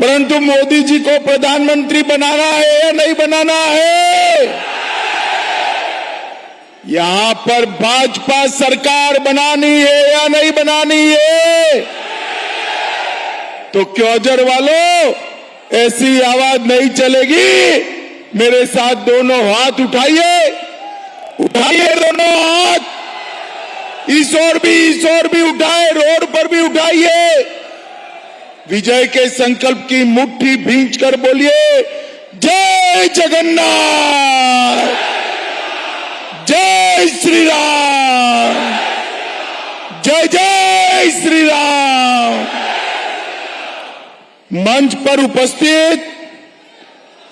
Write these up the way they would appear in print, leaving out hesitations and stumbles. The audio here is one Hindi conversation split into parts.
परंतु मोदी जी को प्रधानमंत्री बनाना है या नहीं बनाना है? यहां पर भाजपा सरकार बनानी है या नहीं बनानी है? तो क्योंझर वालों, ऐसी आवाज नहीं चलेगी। मेरे साथ दोनों हाथ उठाइए, उठाइए दोनों हाथ, इस ओर भी उठाए, रोड पर भी उठाइए। विजय के संकल्प की मुट्ठी भींच कर बोलिए, जय जगन्नाथ, जय श्री राम, जय जय श्री राम। मंच पर उपस्थित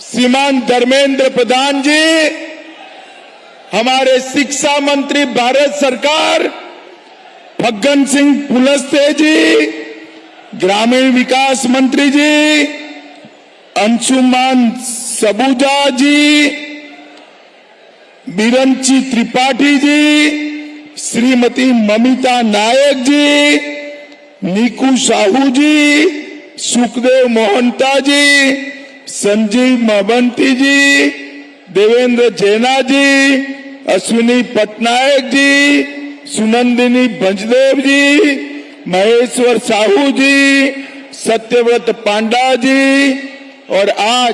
श्रीमान धर्मेंद्र प्रधान जी, हमारे शिक्षा मंत्री भारत सरकार, फग्गन सिंह कुलस्ते जी, ग्रामीण विकास मंत्री जी, अंशुमान सबूजा जी, बिरंची त्रिपाठी जी, श्रीमती ममिता नायक जी, नीकू साहू जी, सुखदेव मोहंता जी, संजीव महंती जी, देवेंद्र जैना जी, अश्विनी पटनायक जी, सुनंदिनी भंजदेव जी, महेश्वर साहू जी, सत्यव्रत पांडा जी, और आज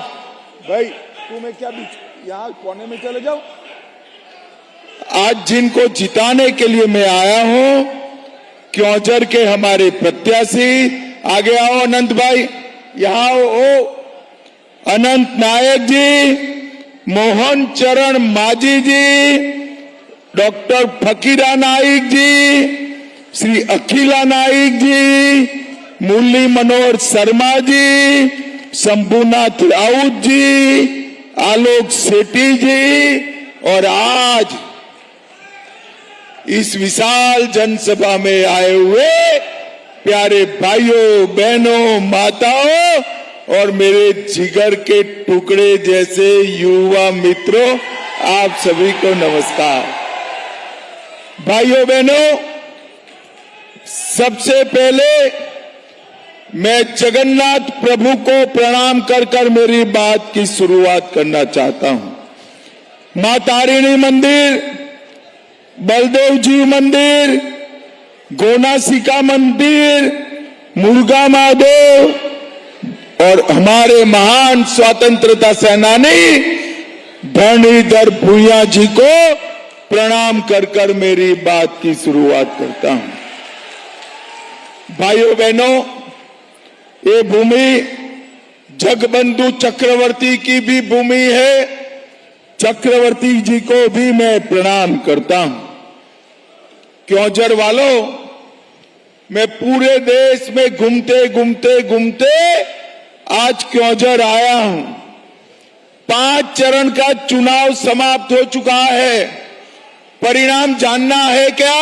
भाई तुम्हें क्या बीच यहाँ कोने में चले जाओ। आज जिनको जिताने के लिए मैं आया हूं, क्योंझर के हमारे प्रत्याशी, आगे आओ अनंत भाई, यहाँ आओ, अनंत नायक जी, मोहन चरण माझी जी, डॉक्टर फकीरा नाइक जी, श्री अखिला नाइक जी, मुरली मनोहर शर्मा जी, शंभुनाथ राउत जी, आलोक सेठी जी, और आज इस विशाल जनसभा में आए हुए प्यारे भाइयों, बहनों, माताओं और मेरे जिगर के टुकड़े जैसे युवा मित्रों, आप सभी को नमस्कार। भाइयों बहनों, सबसे पहले मैं जगन्नाथ प्रभु को प्रणाम कर कर मेरी बात की शुरुआत करना चाहता हूं। मां तारिणी मंदिर, बलदेव जी मंदिर, गोनासिका मंदिर, मुर्गा महादेव और हमारे महान स्वतंत्रता सेनानी धरणीधर भूया जी को प्रणाम कर कर मेरी बात की शुरुआत करता हूं। भाइयों बहनों, ये भूमि जगबंधु चक्रवर्ती की भी भूमि है। चक्रवर्ती जी को भी मैं प्रणाम करता हूं। क्योंझर वालों, मैं पूरे देश में घूमते घूमते घूमते आज क्योंझर आया हूं। 5 चरण का चुनाव समाप्त हो चुका है। परिणाम जानना है क्या?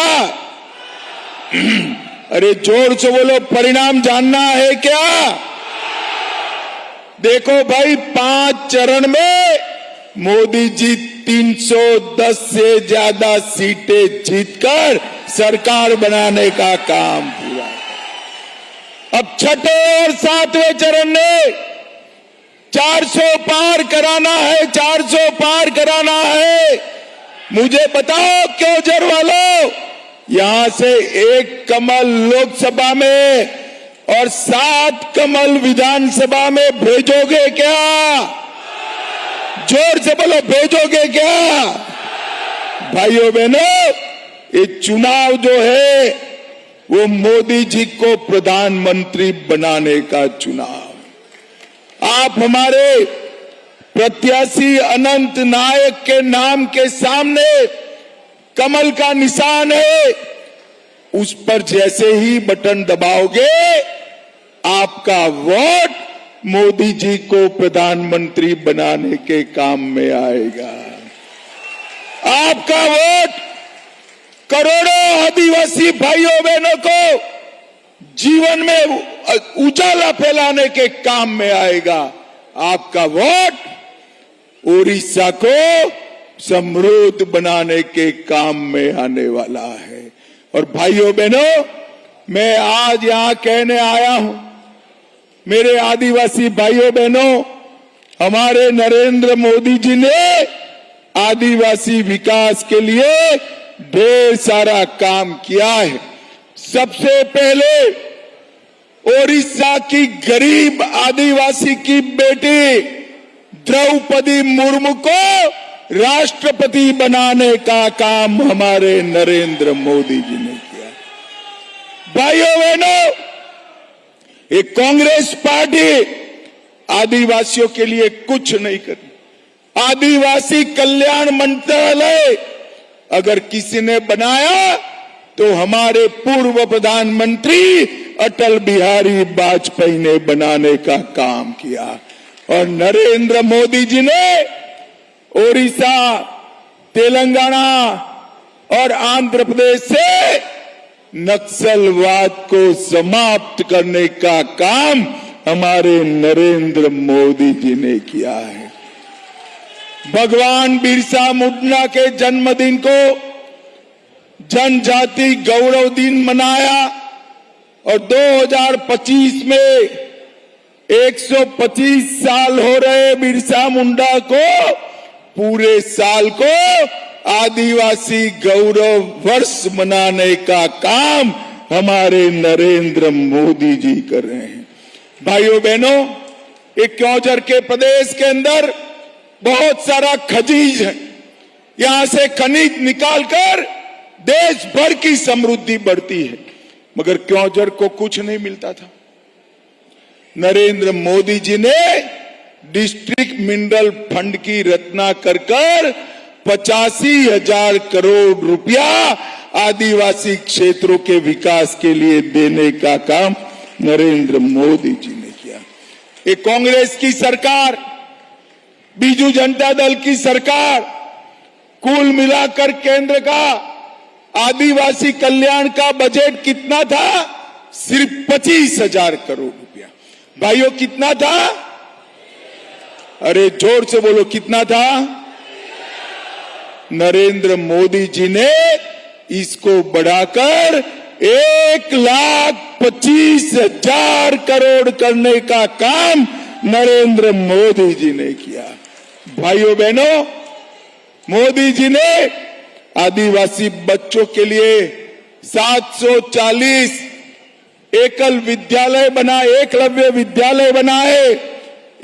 अरे जोर से बोलो, परिणाम जानना है क्या? देखो भाई, 5 चरण में मोदी जी 310 से ज्यादा सीटें जीतकर सरकार बनाने का काम पूरा। अब छठे और 7वें चरण में 400 पार कराना है, 400 पार कराना है। मुझे बताओ क्योंझर वालों, यहां से 1 कमल लोकसभा में और 7 कमल विधानसभा में भेजोगे क्या? जोर से बोलो, भेजोगे क्या? भाइयों बहनों, ये चुनाव जो है वो मोदी जी को प्रधानमंत्री बनाने का चुनाव। आप हमारे प्रत्याशी अनंत नायक के नाम के सामने कमल का निशान है, उस पर जैसे ही बटन दबाओगे, आपका वोट मोदी जी को प्रधानमंत्री बनाने के काम में आएगा। आपका वोट करोड़ों आदिवासी भाइयों बहनों को जीवन में उजाला फैलाने के काम में आएगा। आपका वोट उड़ीसा को समृद्ध बनाने के काम में आने वाला है। और भाइयों बहनों, मैं आज यहां कहने आया हूं, मेरे आदिवासी भाइयों बहनों, हमारे नरेंद्र मोदी जी ने आदिवासी विकास के लिए ढेर सारा काम किया है। सबसे पहले ओडिशा की गरीब आदिवासी की बेटी द्रौपदी मुर्मू को राष्ट्रपति बनाने का काम हमारे नरेंद्र मोदी जी ने किया। भाइयों बहनों, एक कांग्रेस पार्टी आदिवासियों के लिए कुछ नहीं करती। आदिवासी कल्याण मंत्रालय अगर किसी ने बनाया तो हमारे पूर्व प्रधानमंत्री अटल बिहारी वाजपेयी ने बनाने का काम किया। और नरेंद्र मोदी जी ने ओडिशा, तेलंगाना और आंध्र प्रदेश से नक्सलवाद को समाप्त करने का काम हमारे नरेंद्र मोदी जी ने किया है। भगवान बिरसा मुंडा के जन्मदिन को जनजाति गौरव दिन मनाया और 2025 में 125 साल हो रहे बिरसा मुंडा को, पूरे साल को आदिवासी गौरव वर्ष मनाने का काम हमारे नरेंद्र मोदी जी कर रहे हैं। भाइयों बहनों, एक क्योंझर के प्रदेश के अंदर बहुत सारा खनिज है। यहां से खनिज निकालकर देश भर की समृद्धि बढ़ती है, मगर क्योंझर को कुछ नहीं मिलता था। नरेंद्र मोदी जी ने डिस्ट्रिक्ट मिनरल फंड की रचना कर 85,000 करोड़ रुपया आदिवासी क्षेत्रों के विकास के लिए देने का काम नरेंद्र मोदी जी ने किया। एक कांग्रेस की सरकार, बीजू जनता दल की सरकार, कुल मिलाकर केंद्र का आदिवासी कल्याण का बजट कितना था? सिर्फ 25,000 करोड़ रुपया। भाइयों, कितना था? अरे जोर से बोलो, कितना था? नरेंद्र मोदी जी ने इसको बढ़ाकर 1,25,000 करोड़ करने का काम नरेंद्र मोदी जी ने किया। भाइयों बहनों, मोदी जी ने आदिवासी बच्चों के लिए 740 एकल विद्यालय बनाए, एकलव्य विद्यालय बनाए।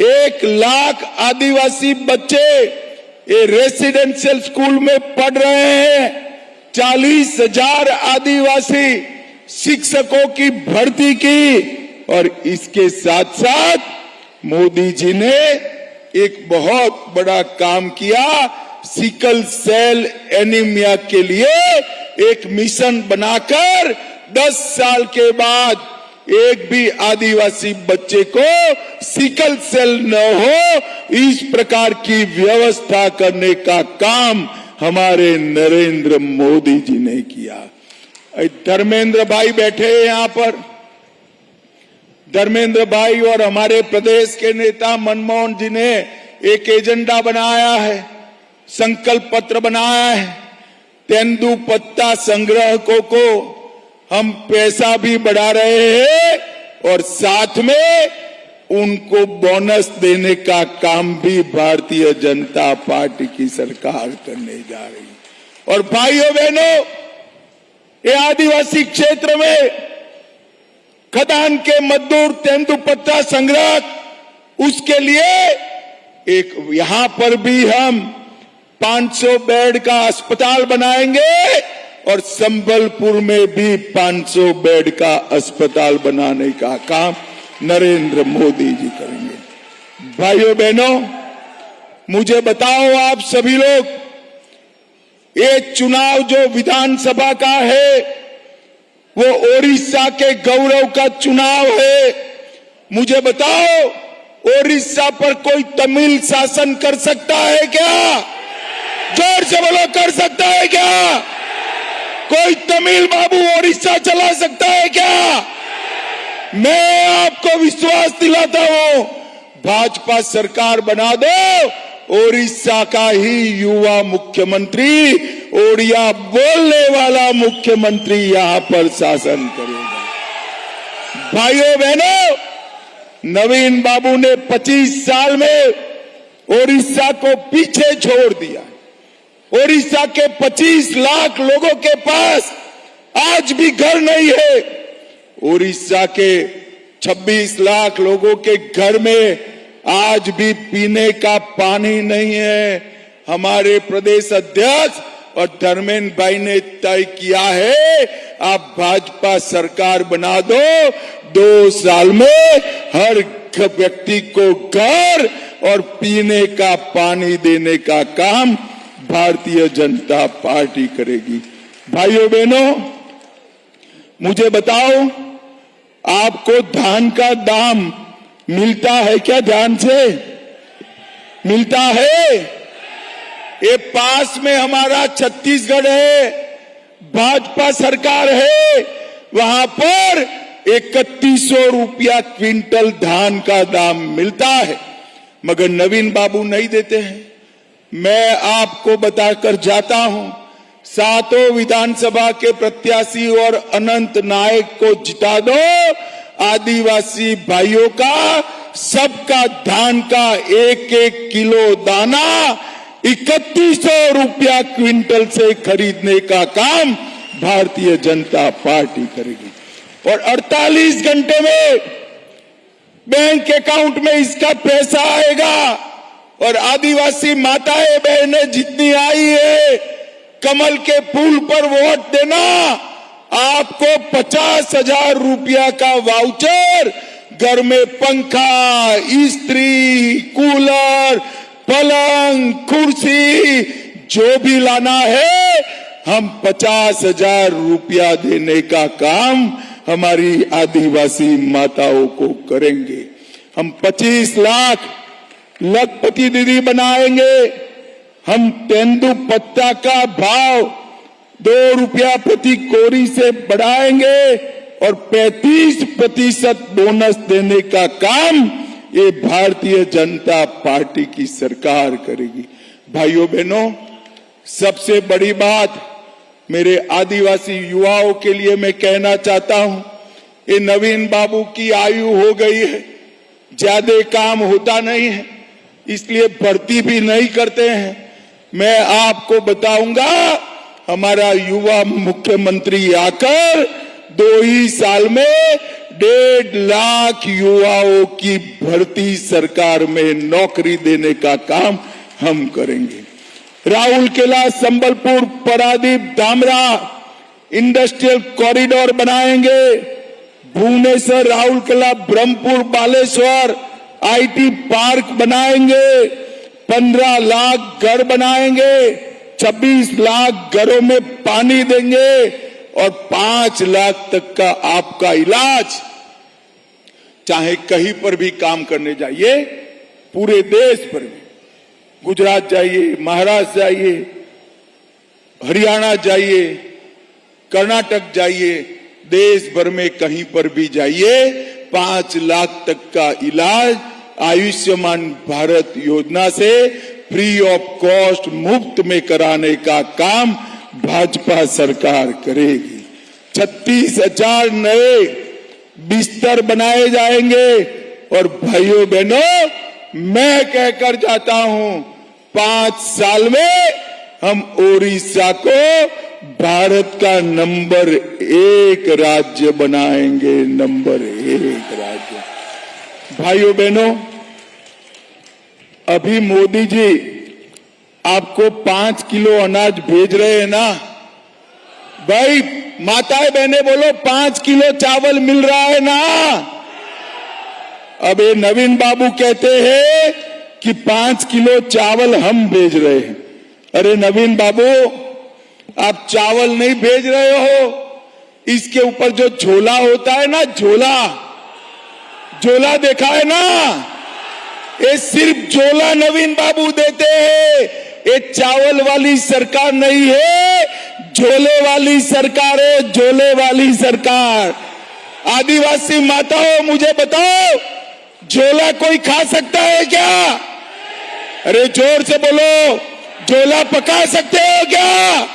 1 लाख आदिवासी बच्चे ये रेसिडेंशियल स्कूल में पढ़ रहे हैं। 40,000 आदिवासी शिक्षकों की भर्ती की। और इसके साथ साथ मोदी जी ने एक बहुत बड़ा काम किया। सिकल सेल एनीमिया के लिए एक मिशन बनाकर 10 साल के बाद एक भी आदिवासी बच्चे को सिकल सेल न हो, इस प्रकार की व्यवस्था करने का काम हमारे नरेंद्र मोदी जी ने किया। धर्मेंद्र भाई बैठे हैं यहां पर। धर्मेंद्र भाई और हमारे प्रदेश के नेता मनमोहन जी ने एक एजेंडा बनाया है, संकल्प पत्र बनाया है। तेंदुपत्ता संग्राहकों को हम पैसा भी बढ़ा रहे हैं और साथ में उनको बोनस देने का काम भी भारतीय जनता पार्टी की सरकार करने जा रही है। और भाइयों बहनों, ये आदिवासी क्षेत्र में खदान के मजदूर तेंदुपत्ता संग्रह, उसके लिए एक यहां पर भी हम 500 बेड का अस्पताल बनाएंगे और संबलपुर में भी 500 बेड का अस्पताल बनाने का काम नरेंद्र मोदी जी करेंगे। भाइयों बहनों, मुझे बताओ आप सभी लोग, ये चुनाव जो विधानसभा का है वो ओडिशा के गौरव का चुनाव है। मुझे बताओ, ओडिशा पर कोई तमिल शासन कर सकता है क्या? जोर से बोलो, कर सकता है क्या? कोई तमिल बाबू ओडिशा चला सकता है क्या? मैं आपको विश्वास दिलाता हूं, भाजपा सरकार बना दो, ओडिशा का ही युवा मुख्यमंत्री, ओडिया बोलने वाला मुख्यमंत्री यहां पर शासन करेगा। भाइयों बहनों, नवीन बाबू ने 25 साल में ओडिशा को पीछे छोड़ दिया। ओडिशा के 25 लाख लोगों के पास आज भी घर नहीं है। ओडिशा के 26 लाख लोगों के घर में आज भी पीने का पानी नहीं है। हमारे प्रदेश अध्यक्ष और धर्मेंद्र भाई ने तय किया है, आप भाजपा सरकार बना दो, 2 साल में हर व्यक्ति को घर और पीने का पानी देने का काम भारतीय जनता पार्टी करेगी। भाइयों बहनों, मुझे बताओ, आपको धान का दाम मिलता है क्या? ध्यान से मिलता है? ये पास में हमारा छत्तीसगढ़ है, भाजपा सरकार है, वहां पर 3100 रुपया क्विंटल धान का दाम मिलता है, मगर नवीन बाबू नहीं देते हैं। मैं आपको बताकर जाता हूं, 7 विधानसभा के प्रत्याशी और अनंत नायक को जिता दो, आदिवासी भाइयों का सबका धान का 1-1 किलो दाना 3100 रुपया क्विंटल से खरीदने का काम भारतीय जनता पार्टी करेगी और 48 घंटे में बैंक अकाउंट में इसका पैसा आएगा। और आदिवासी माताएं बहनें जितनी आई है, कमल के फूल पर वोट देना, आपको 50,000 रुपया का वाउचर, घर में पंखा, इस्त्री, कूलर, पलंग, कुर्सी जो भी लाना है, हम 50,000 रुपया देने का काम हमारी आदिवासी माताओं को करेंगे। हम 25 लाख लखपति दीदी बनाएंगे। हम तेंदु पत्ता का भाव 2 रुपया प्रति कोरी से बढ़ाएंगे और 35% बोनस देने का काम ये भारतीय जनता पार्टी की सरकार करेगी। भाइयों बहनों, सबसे बड़ी बात मेरे आदिवासी युवाओं के लिए मैं कहना चाहता हूं, ये नवीन बाबू की आयु हो गई है, ज्यादा काम होता नहीं है, इसलिए भर्ती भी नहीं करते हैं। मैं आपको बताऊंगा, हमारा युवा मुख्यमंत्री आकर 2 ही साल में 1.5 लाख युवाओं की भर्ती सरकार में नौकरी देने का काम हम करेंगे। राउरकेला, संबलपुर, पारादीप, धामरा इंडस्ट्रियल कॉरिडोर बनाएंगे। भुवनेश्वर, राउरकेला, ब्रह्मपुर, बालेश्वर आईटी पार्क बनाएंगे। 15 लाख घर बनाएंगे, 26 लाख घरों में पानी देंगे और 5 लाख तक का आपका इलाज, चाहे कहीं पर भी काम करने जाइए, पूरे देश पर भी, गुजरात जाइए, महाराष्ट्र जाइए, हरियाणा जाइए, कर्नाटक जाइए, देश भर में कहीं पर भी जाइए, 5 लाख तक का इलाज आयुष्मान भारत योजना से फ्री ऑफ कॉस्ट, मुफ्त में कराने का काम भाजपा सरकार करेगी। 36,000 नए बिस्तर बनाए जाएंगे और भाइयों बहनों, मैं कहकर जाता हूं, 5 साल में हम ओडिशा को भारत का नंबर 1 राज्य बनाएंगे, नंबर 1 राज्य। भाइयों बहनों, अभी मोदी जी आपको 5 किलो अनाज भेज रहे हैं ना? भाई माताएं बहनें बोलो, 5 किलो चावल मिल रहा है ना? अब ये नवीन बाबू कहते हैं कि 5 किलो चावल हम भेज रहे हैं। अरे नवीन बाबू, आप चावल नहीं भेज रहे हो, इसके ऊपर जो झोला होता है ना, झोला देखा है ना? ये सिर्फ झोला नवीन बाबू देते हैं। ये चावल वाली सरकार नहीं है, झोले वाली सरकार है, झोले वाली सरकार। आदिवासी माताओं, मुझे बताओ, झोला कोई खा सकता है क्या? अरे जोर से बोलो, झोला पका सकते हो क्या?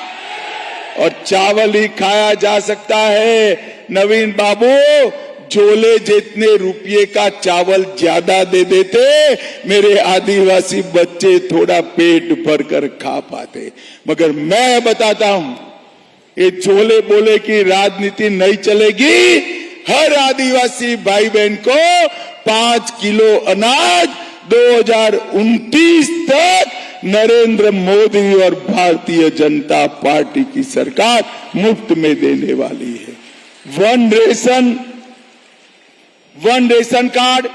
और चावल ही खाया जा सकता है। नवीन बाबू, झोले जितने रुपये का चावल ज्यादा दे देते, मेरे आदिवासी बच्चे थोड़ा पेट भरकर खा पाते। मगर मैं बताता हूं, ये झोले बोले की राजनीति नहीं चलेगी। हर आदिवासी भाई बहन को 5 किलो अनाज 2029 तक नरेंद्र मोदी और भारतीय जनता पार्टी की सरकार मुफ्त में देने वाली है। वन रेशन कार्ड,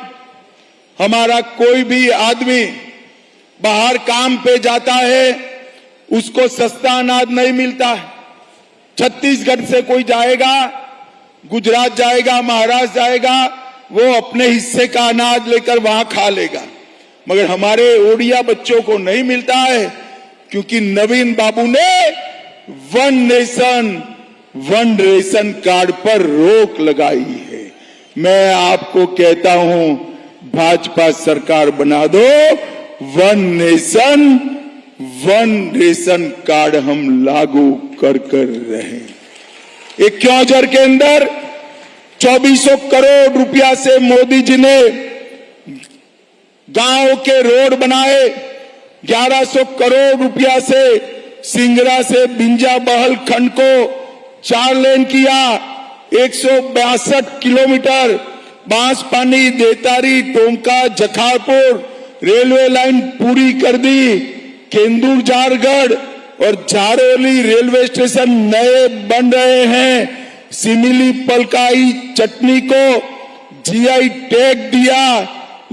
हमारा कोई भी आदमी बाहर काम पे जाता है, उसको सस्ता अनाज नहीं मिलता है। छत्तीसगढ़ से कोई जाएगा, गुजरात जाएगा, महाराष्ट्र जाएगा, वो अपने हिस्से का अनाज लेकर वहां खा लेगा। मगर हमारे ओडिया बच्चों को नहीं मिलता है, क्योंकि नवीन बाबू ने one nation one ration card पर रोक लगाई है। मैं आपको कहता हूं, भाजपा सरकार बना दो, one nation one ration card हम लागू कर रहे। एक क्योंझर के अंदर 2400 करोड़ रुपया से मोदी जी ने गांव के रोड बनाए। 1100 करोड़ रुपया से सिंगरा से बिंजा बहल खंड को 4 लेन किया। 162 kilometre Banspani, देतारी, tonka, जखारपुर railway line पूरी कर दी। केंदुर जारगढ़ और झारोली रेलवे स्टेशन नए बन रहे हैं। सिमिली पलकाई चटनी को जीआई टैग दिया।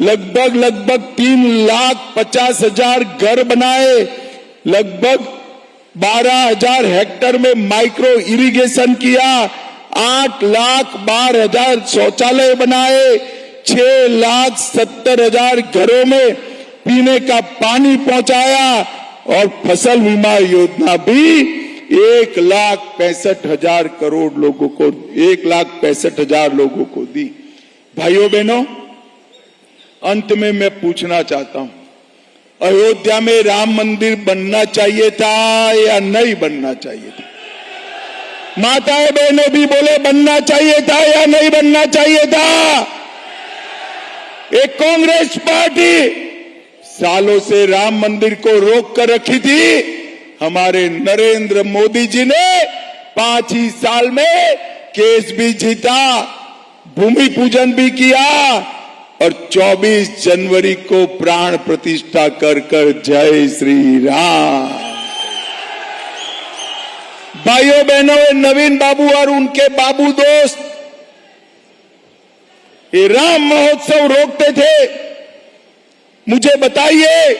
लगभग 3,50,000 घर बनाए। लगभग 12,000 हेक्टेयर में माइक्रो इरिगेशन किया। 8,12,000 शौचालय बनाए। 6,70,000 घरों में पीने का पानी पहुंचाया। और फसल बीमा योजना भी 1,65,000 करोड़ लोगों को, 1,65,000 लोगों को दी। भाइयों बहनों, अंत में मैं पूछना चाहता हूं, अयोध्या में राम मंदिर बनना चाहिए था या नहीं बनना चाहिए था? माताएं बहनें भी बोले बनना चाहिए था या नहीं बनना चाहिए था? एक कांग्रेस पार्टी सालों से राम मंदिर को रोक कर रखी थी। हमारे नरेंद्र मोदी जी ने 5 ही साल में केस भी जीता, भूमि पूजन भी किया और 24 जनवरी को प्राण प्रतिष्ठा कर जय श्री राम। भाइयों बहनों, नवीन बाबू और उनके बाबू दोस्त ये राम महोत्सव रोकते थे। मुझे बताइए,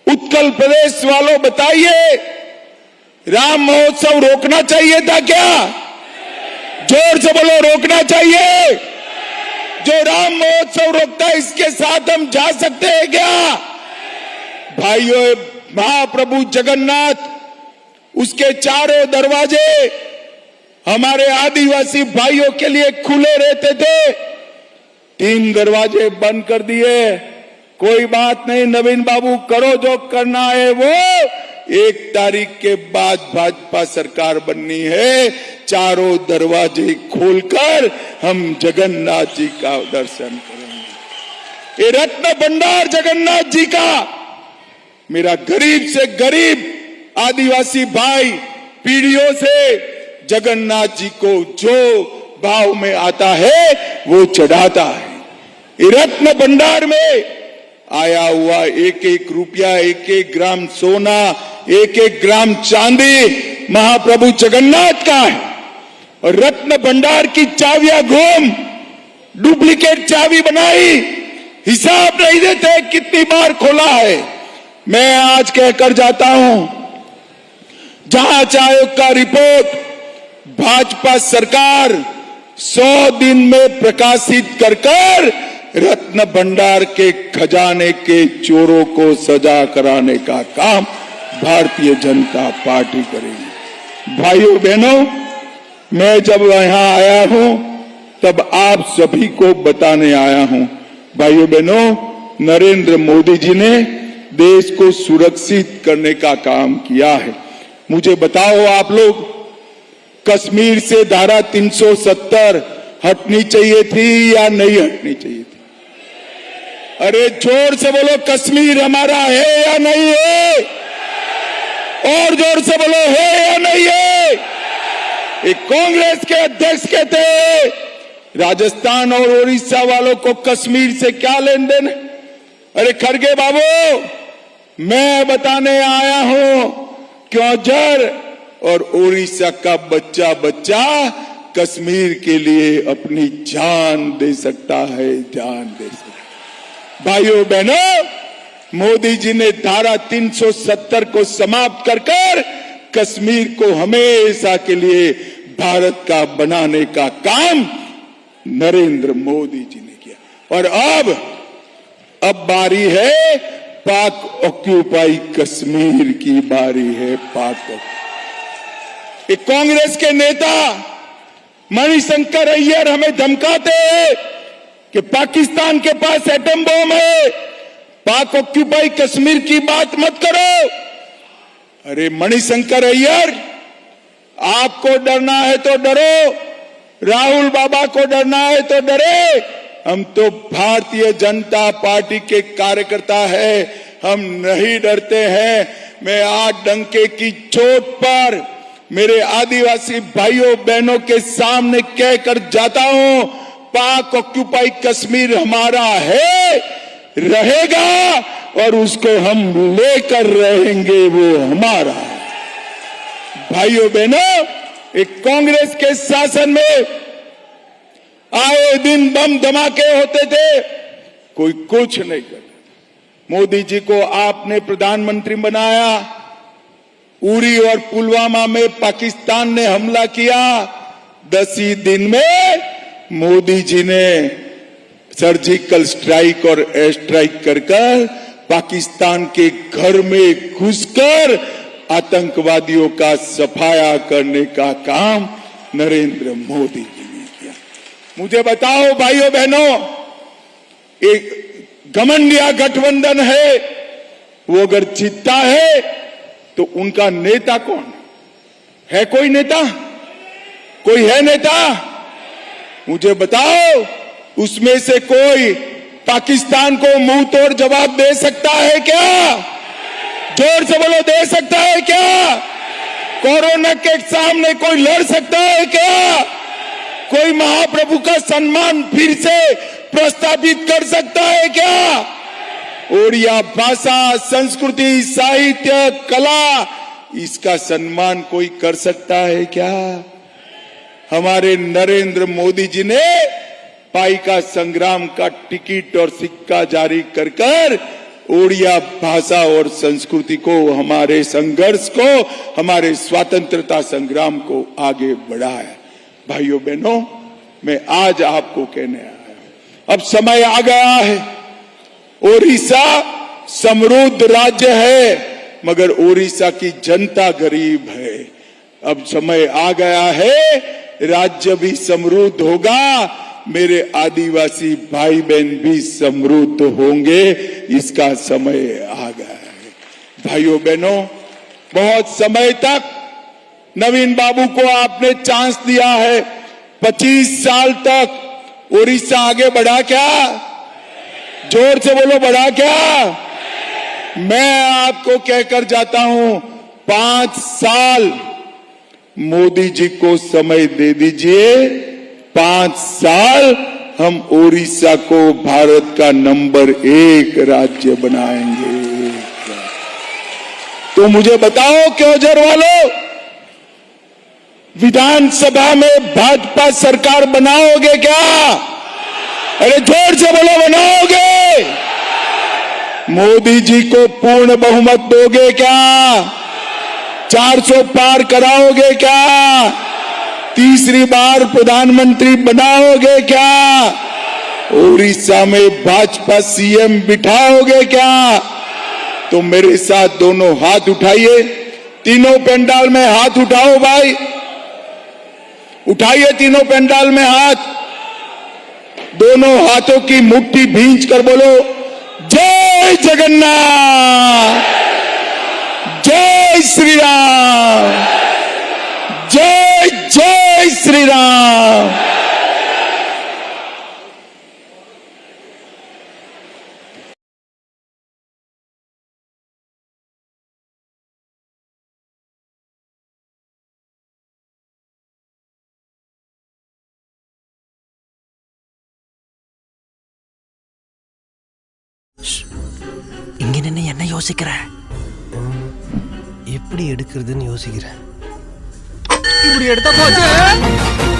उत्कल प्रदेश वालों बताइए, राम महोत्सव रोकना चाहिए था क्या? जोर से बोलो, रोकना चाहिए। जो राम महोत्सव रोकता है, इसके साथ हम जा सकते हैं क्या? भाइयों, महाप्रभु जगन्नाथ, उसके चारों दरवाजे हमारे आदिवासी भाइयों के लिए खुले रहते थे। 3 दरवाजे बंद कर दिए। कोई बात नहीं, नवीन बाबू करो जो करना है वो। 1 तारीख के बाद भाजपा सरकार बननी है। चारों दरवाजे खोलकर हम जगन्नाथ जी का दर्शन करेंगे। ये रत्न भंडार जगन्नाथ जी का मेरा गरीब से गरीब आदिवासी भाई पीढ़ियों से जगन्नाथ जी को जो भाव में आता है वो चढ़ाता है। ये रत्न भंडार में आया हुआ 1-1 रुपया, 1-1 ग्राम सोना, 1-1 ग्राम चांदी महाप्रभु जगन्नाथ का है। और रत्न भंडार की चाबियां घूम डुप्लीकेट चाबी बनाई, हिसाब नहीं देते कितनी बार खोला है। मैं आज कहकर जाता हूं, जांच आयोग का रिपोर्ट भाजपा सरकार 100 दिन में प्रकाशित कर रत्न भंडार के खजाने के चोरों को सजा कराने का काम भारतीय जनता पार्टी करेगी। भाइयों बहनों, मैं जब यहां आया हूं तब आप सभी को बताने आया हूं। भाइयों बहनों, नरेंद्र मोदी जी ने देश को सुरक्षित करने का काम किया है। मुझे बताओ आप लोग, कश्मीर से धारा 370 हटनी चाहिए थी या नहीं हटनी चाहिए थी? अरे जोर से बोलो, कश्मीर हमारा है या नहीं है? और जोर से बोलो, है या नहीं है? एक कांग्रेस के अध्यक्ष कहते हैं राजस्थान और उड़ीसा वालों को कश्मीर से क्या लेन देन? अरे खड़गे बाबू, मैं बताने आया हूं क्यों जर और उड़ीसा का बच्चा बच्चा कश्मीर के लिए अपनी जान दे सकता है, जान दे सकता है। भाइयों बहनों, मोदी जी ने धारा 370 को समाप्त कर कश्मीर को हमेशा के लिए भारत का बनाने का काम नरेंद्र मोदी जी ने किया। और अब बारी है पाक ऑक्यूपाई कश्मीर की बारी है। एक कांग्रेस के नेता मणिशंकर अय्यर हमें धमकाते हैं कि पाकिस्तान के पास एटम बम है, पाक ऑक्यूपाई कश्मीर की बात मत करो। अरे मणिशंकर अय्यर, आपको डरना है तो डरो, राहुल बाबा को डरना है तो डरे। हम तो भारतीय जनता पार्टी के कार्यकर्ता हैं, हम नहीं डरते हैं। मैं आज डंके की चोट पर मेरे आदिवासी भाइयों बहनों के सामने कहकर जाता हूं, पाक ऑक्यूपाई कश्मीर हमारा है, रहेगा और उसको हम लेकर रहेंगे, वो हमारा है। भाइयों बहनों, एक कांग्रेस के शासन में आए दिन बम धमाके होते थे, कोई कुछ नहीं करता। मोदी जी को आपने प्रधानमंत्री बनाया, उरी और पुलवामा में पाकिस्तान ने हमला किया, 10 ही दिन में मोदी जी ने सर्जिकल स्ट्राइक और एयर स्ट्राइक कर पाकिस्तान के घर में घुसकर आतंकवादियों का सफाया करने का काम नरेंद्र मोदी जी ने किया। मुझे बताओ भाइयों बहनों, एक घमंडिया गठबंधन है, वो अगर जीतता है तो उनका नेता कौन है? कोई नेता? कोई है नेता? मुझे बताओ, उसमें से कोई पाकिस्तान को मुंह तोड़ जवाब दे सकता है क्या? जोर से बोलो, दे सकता है क्या? कोरोना के सामने कोई लड़ सकता है क्या? कोई महाप्रभु का सम्मान फिर से प्रस्तावित कर सकता है क्या? ओडिया भाषा, संस्कृति, साहित्य, कला, इसका सम्मान कोई कर सकता है क्या? हमारे नरेंद्र मोदी जी ने पाइका संग्राम का टिकट और सिक्का जारी कर ओडिया भाषा और संस्कृति को, हमारे संघर्ष को, हमारे स्वतंत्रता संग्राम को आगे बढ़ाया। भाइयों बहनों, मैं आज आपको कहने आया हूं, अब समय आ गया है। ओडिशा समृद्ध राज्य है, मगर ओडिशा की जनता गरीब है। अब समय आ गया है, राज्य भी समृद्ध होगा, मेरे आदिवासी भाई बहन भी समृद्ध होंगे, इसका समय आ गया है। भाइयों बहनों, बहुत समय तक नवीन बाबू को आपने चांस दिया है, 25 साल तक ओडिशा आगे बढ़ा क्या? जोर से बोलो, बढ़ा क्या? मैं आपको कहकर जाता हूं, 5 साल मोदी जी को समय दे दीजिए, 5 साल हम ओडिशा को भारत का नंबर 1 राज्य बनाएंगे। तो मुझे बताओ क्योंझर वालों, विधानसभा में भाजपा सरकार बनाओगे क्या? अरे जोर से बोलो, बनाओगे? मोदी जी को पूर्ण बहुमत दोगे क्या? 400 पार कराओगे क्या? तीसरी बार प्रधानमंत्री बनाओगे क्या? उड़ीसा में भाजपा सीएम बिठाओगे क्या? तो मेरे साथ दोनों हाथ उठाइए, तीनों पंडाल में हाथ उठाओ भाई, उठाइए तीनों पंडाल में हाथ, दोनों हाथों की मुट्ठी भींच कर बोलो, जय जगन्नाथ, जय श्री राम, जय जय श्री राम। யோசிக்கிறேன். எப்படி எடுக்கிறதுன்னு யோசிக்கிறேன். இப்படி எடுத்தா போச்சு.